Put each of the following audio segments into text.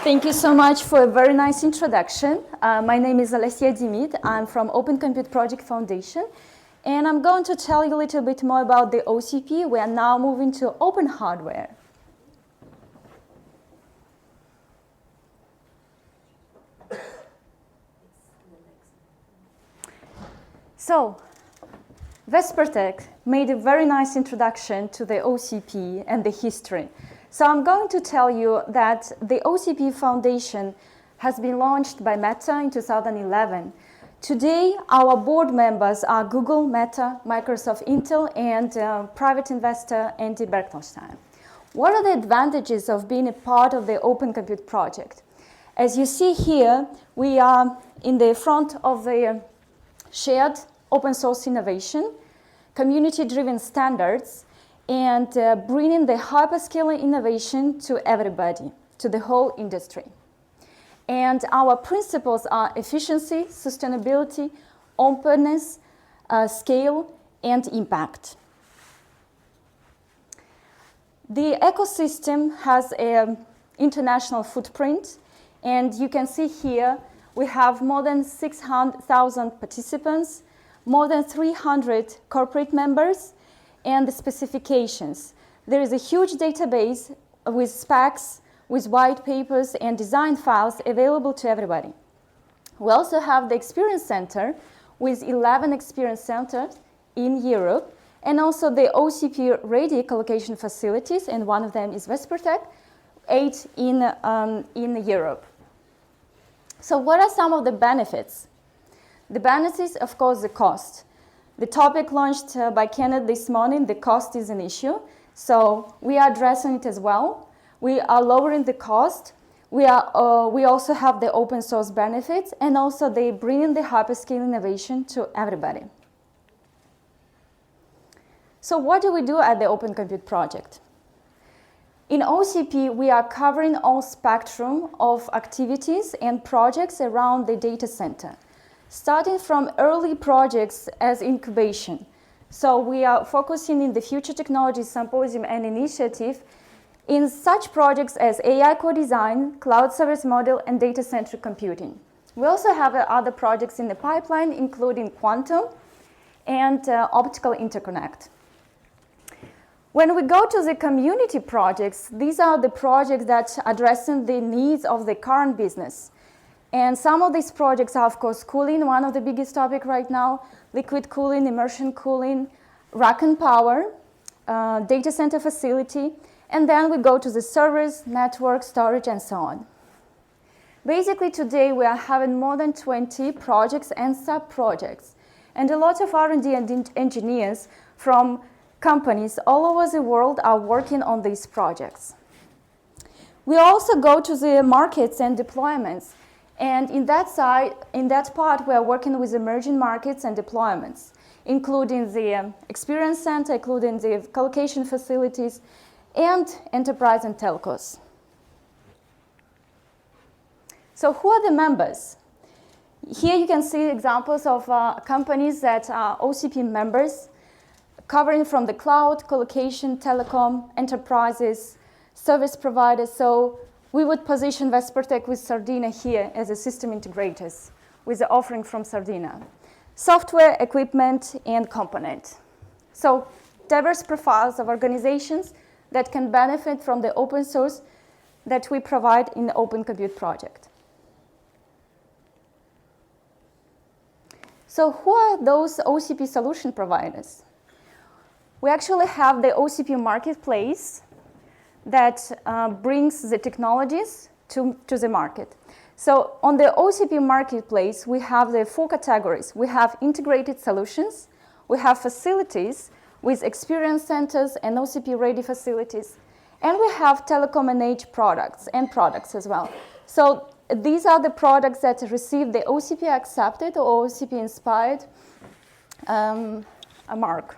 Thank you so much for a very nice introduction. My name is Lesya Dymyd. I'm from Open Compute Project Foundation, and I'm going to tell you a little bit more about the OCP. We are now moving to open hardware. So, Vespertech made a very nice introduction to the OCP and the history. So I'm going to tell you that the OCP Foundation has been launched by Meta in 2011. Today, our board members are Google, Meta, Microsoft, Intel, and private investor Andy Berktelstein. What are the advantages of being a part of the Open Compute project? As you see here, we are in the front of the shared open source innovation, community-driven standards, and bringing the hyperscaler innovation to everybody, to the whole industry. And our principles are efficiency, sustainability, openness, scale, and impact. The ecosystem has an international footprint, and you can see here we have more than 600,000 participants, more than 300 corporate members, and the specifications. There is a huge database with specs, with white papers and design files available to everybody. We also have the Experience Center with 11 Experience Centers in Europe, and also the OCP ready collocation facilities, and one of them is Vespertech, 8 in Europe. So what are some of the benefits? The benefits, of course, the cost. The topic launched by Kenneth this morning, the cost is an issue. So we are addressing it as well. We are lowering the cost. We also have the open source benefits, and also they bring the hyperscale innovation to everybody. So what do we do at the Open Compute project? In OCP, we are covering all spectrum of activities and projects around the data center, starting from early projects as incubation. So we are focusing in the Future Technologies Symposium and Initiative in such projects as AI co-design, cloud service model, and data-centric computing. We also have other projects in the pipeline, including quantum and optical interconnect. When we go to the community projects, these are the projects that are addressing the needs of the current business. And some of these projects are, of course, cooling, one of the biggest topics right now, liquid cooling, immersion cooling, rack and power, data center facility, and then we go to the servers, network, storage, and so on. Basically, today we are having more than 20 projects and sub-projects, and a lot of R&D and engineers from companies all over the world are working on these projects. We also go to the markets and deployments. And in that part, we are working with emerging markets and deployments, including the Experience Center, including the collocation facilities, and enterprise and telcos. So who are the members? Here you can see examples of companies that are OCP members, covering from the cloud, collocation, telecom, enterprises, service providers. So we would position Vespertech with Sardina here as a system integrators with the offering from Sardina. Software, equipment, and component. So diverse profiles of organizations that can benefit from the open source that we provide in the Open Compute project. So who are those OCP solution providers? We actually have the OCP marketplace that brings the technologies to the market. So on the OCP marketplace, we have the 4 categories. We have integrated solutions, we have facilities with experience centers and OCP-ready facilities, and we have telecom and edge products as well. So these are the products that receive the OCP accepted or OCP inspired mark.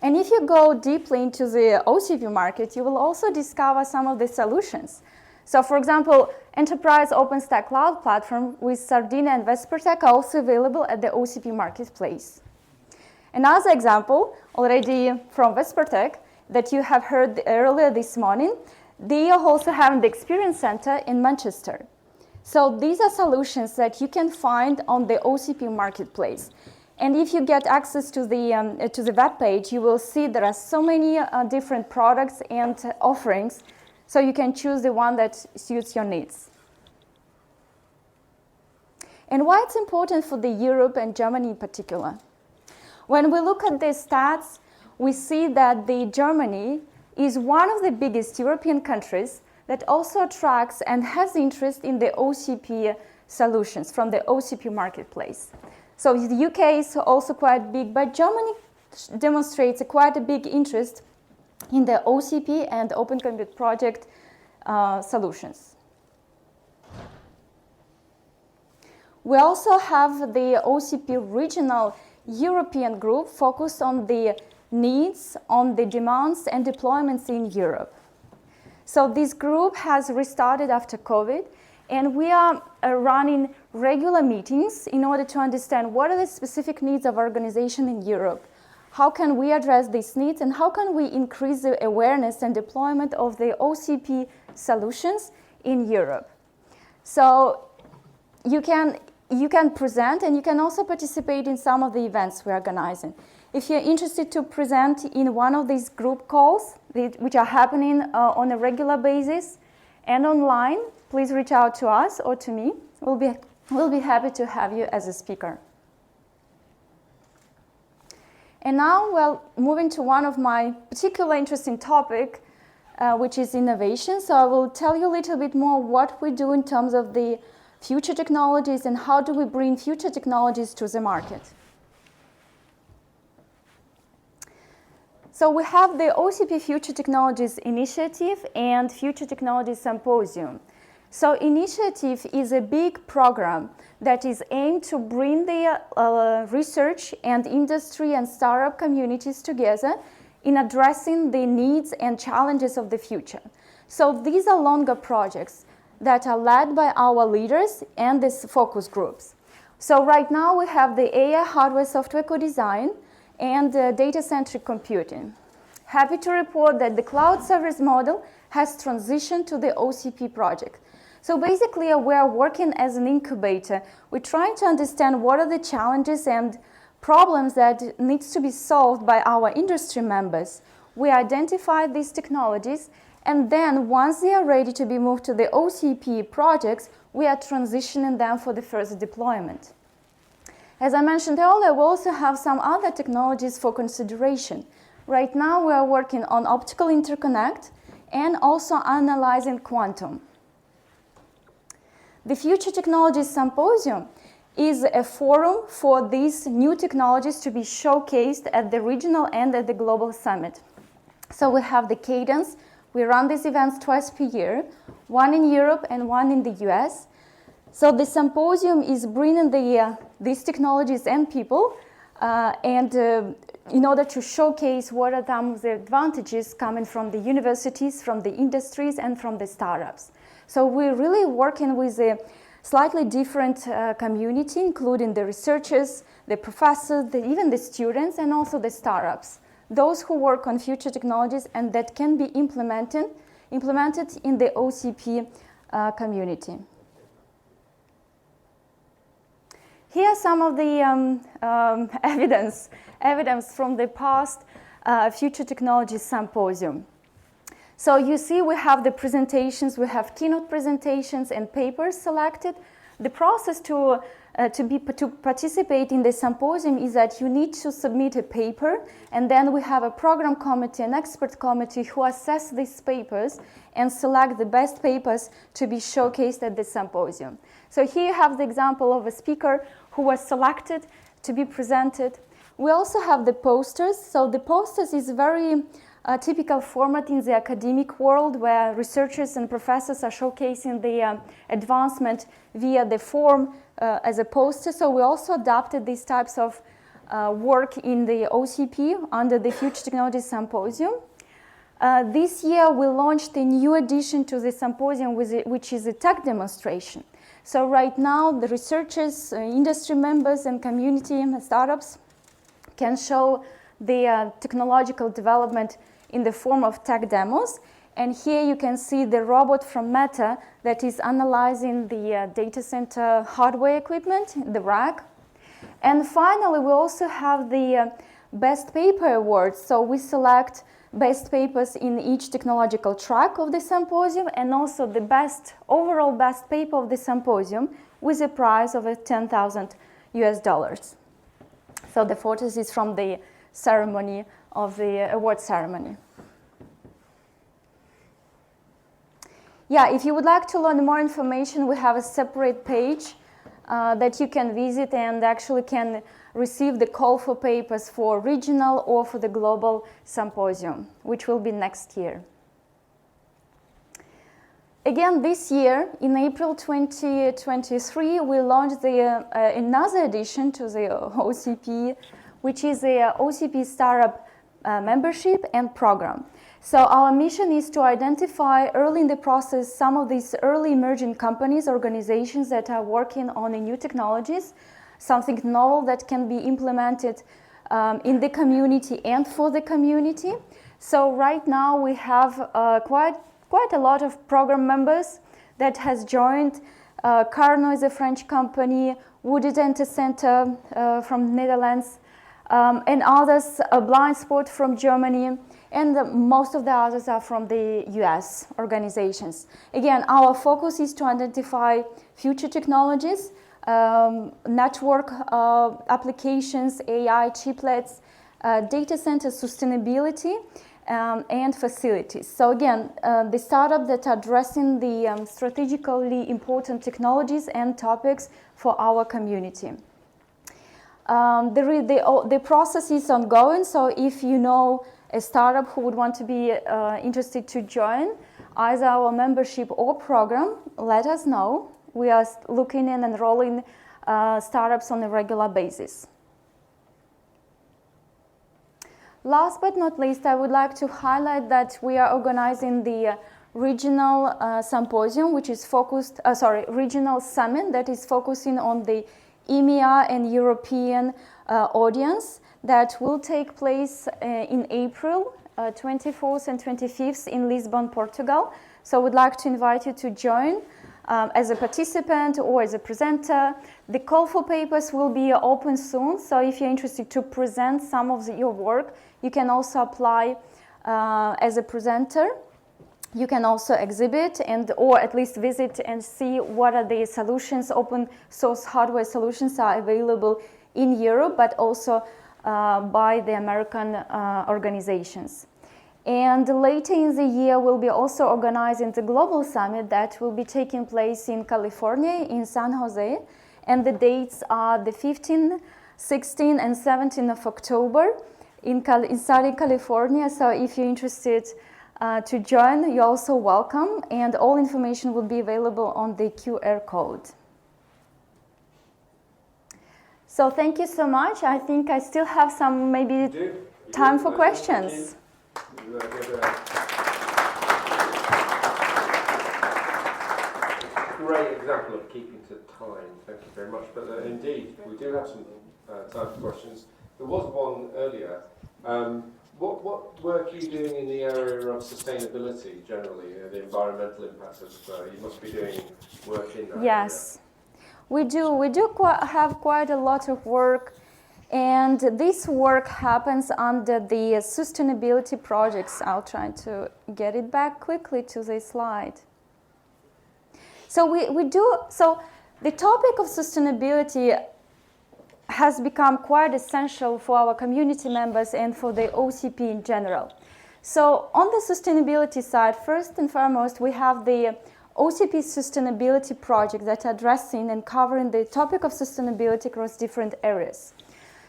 And if you go deeply into the OCP market, you will also discover some of the solutions. So for example, enterprise OpenStack cloud platform with Sardina and Vespertech are also available at the OCP marketplace. Another example, already from Vespertech, that you have heard earlier this morning, They are also having the Experience Center in Manchester. So these are solutions that you can find on the OCP marketplace. And if you get access to the web page, you will see there are so many different products and offerings, so you can choose the one that suits your needs. And why it's important for the Europe and Germany in particular? When we look at the stats, we see that the Germany is one of the biggest European countries that also attracts and has interest in the OCP solutions from the OCP marketplace. So the UK is also quite big, but Germany demonstrates quite a big interest in the OCP and Open Compute project solutions. We also have the OCP regional European group focused on the needs, on the demands and deployments in Europe. So this group has restarted after COVID, and we are running regular meetings in order to understand what are the specific needs of organization in Europe, how can we address these needs, and how can we increase the awareness and deployment of the OCP solutions in Europe. So you can present, and you can also participate in some of the events we're organizing. If you're interested to present in one of these group calls, which are happening on a regular basis and online, please reach out to us or to me. We'll be happy to have you as a speaker. And now, well, moving to one of my particular interesting topic, which is innovation. So I will tell you a little bit more what we do in terms of the future technologies and how do we bring future technologies to the market. So we have the OCP Future Technologies Initiative and Future Technologies Symposium. So initiative is a big program that is aimed to bring the research and industry and startup communities together in addressing the needs and challenges of the future. So these are longer projects that are led by our leaders and these focus groups. So right now we have the AI hardware software co-design and data-centric computing. Happy to report that the cloud service model has transitioned to the OCP project. So basically we're working as an incubator. We're trying to understand what are the challenges and problems that needs to be solved by our industry members. We identify these technologies, and then once they are ready to be moved to the OCP projects, we are transitioning them for the first deployment. As I mentioned earlier, we also have some other technologies for consideration. Right now we are working on optical interconnect and also analyzing quantum. The Future Technologies Symposium is a forum for these new technologies to be showcased at the regional and at the global summit. So we have the cadence. We run these events twice per year, one in Europe and one in the US. So the symposium is bringing these technologies and people in order to showcase what are some of the advantages coming from the universities, from the industries, and from the startups. So we're really working with a slightly different community, including the researchers, the professors, even the students, and also the startups. Those who work on future technologies and that can be implemented in the OCP community. Here are some of the evidence from the past Future Technologies Symposium. So you see we have the presentations, we have keynote presentations and papers selected. The process to participate in the symposium is that you need to submit a paper, and then we have a program committee, an expert committee who assess these papers and select the best papers to be showcased at the symposium. So here you have the example of a speaker who was selected to be presented. We also have the posters. So the posters is very typical format in the academic world where researchers and professors are showcasing the advancement via the form as a poster. So we also adapted these types of work in the OCP under the Future Technologies Symposium. This year we launched a new addition to the symposium which is a tech demonstration. So right now the researchers, industry members and community and startups can show the technological development in the form of tech demos. And here you can see the robot from Meta that is analyzing the data center hardware equipment, the rack. And finally, we also have the Best Paper Awards. So we select best papers in each technological track of the symposium, and also the overall best paper of the symposium with a prize of $10,000 US. So the photos is from the ceremony of the award ceremony. Yeah, if you would like to learn more information, we have a separate page that you can visit and actually can receive the call for papers for regional or for the global symposium, which will be next year. Again, this year, in April 2023, we launched another addition to the OCP, which is the OCP Startup membership and program. So our mission is to identify early in the process some of these early emerging companies, organizations that are working on the new technologies, something novel that can be implemented in the community and for the community. So right now we have quite a lot of program members that has joined. Carno is a French company, Wooded Data Center from the Netherlands, and others, Blind Spot from Germany, and most of the others are from the US organizations. Again, our focus is to identify future technologies, network applications, AI, chiplets, data center sustainability, and facilities. So again, the startups that are addressing the strategically important technologies and topics for our community. The process is ongoing, so if you know a startup who would want to be interested to join either our membership or program, let us know. We are looking and enrolling startups on a regular basis. Last but not least, I would like to highlight that we are organizing the regional symposium, which is regional summit that is focusing on the EMEA and European audience that will take place in April 24th and 25th in Lisbon, Portugal. So I would like to invite you to join as a participant or as a presenter. The call for papers will be open soon, so if you're interested to present some of your work, you can also apply as a presenter. You can also exhibit or at least visit and see what are the solutions, open source hardware solutions are available in Europe, but also by the American organizations. And later in the year, we'll be also organizing the Global Summit that will be taking place in California, in San Jose. And the dates are the 15th, 16th, and 17th of October in Southern California. So if you're interested to join, you're also welcome. And all information will be available on the QR code. So thank you so much. I think I still have some maybe time for questions. Great example of keeping to time. Thank you very much. But indeed, we do have some time for questions. There was one earlier. What work are you doing in the area of sustainability generally, the environmental impacts of, you must be doing work in that Yes, area. We do have quite a lot of work, and this work happens under the sustainability projects. I'll try to get it back quickly to this slide. So the topic of sustainability has become quite essential for our community members and for the OCP in general. So on the sustainability side, first and foremost, we have the OCP sustainability project that are addressing and covering the topic of sustainability across different areas.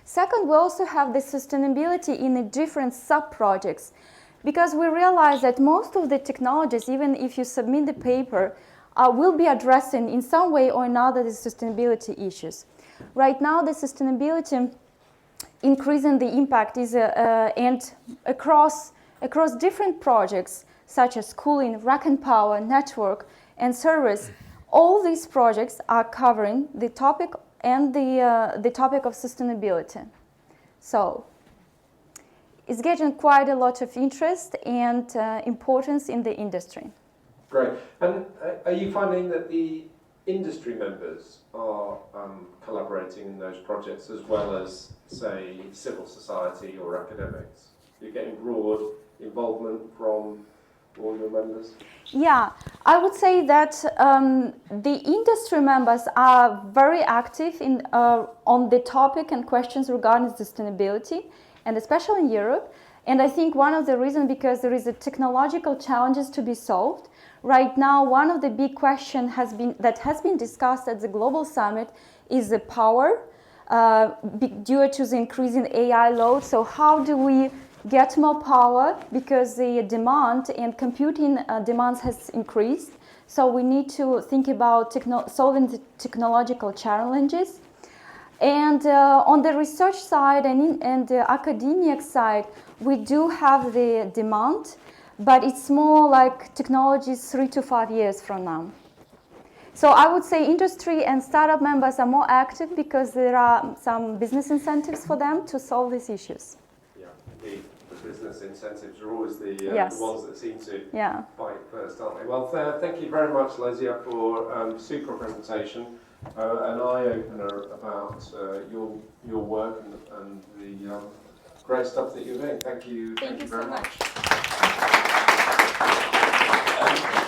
Second, we also have the sustainability in the different sub-projects, because we realize that most of the technologies, even if you submit the paper, will be addressing in some way or another the sustainability issues. Right now, the sustainability increasing the impact is and across different projects such as cooling, rack and power, network, and service. All these projects are covering the topic and the topic of sustainability. So, is getting quite a lot of interest and importance in the industry. Great. And are you finding that the industry members are collaborating in those projects as well as, say, civil society or academics? You're getting broad involvement from all your members? Yeah, I would say that the industry members are very active on the topic and questions regarding sustainability, and especially in Europe. And I think one of the reasons because there is a technological challenges to be solved. Right now, one of the big questions that has been discussed at the Global Summit is the power due to the increasing AI load. So how do we get more power because the demand and computing demands has increased. So we need to think about solving the technological challenges. And on the research side and the academic side, we do have the demand, but it's more like technologies 3 to 5 years from now. So I would say industry and startup members are more active because there are some business incentives for them to solve these issues. Yeah, indeed. The business incentives are always the ones that seem to fight first, aren't they? Well, thank you very much, Lesya, for super presentation. An eye-opener about your work and the great stuff that you're doing. Thank you. Thank you so very much. much.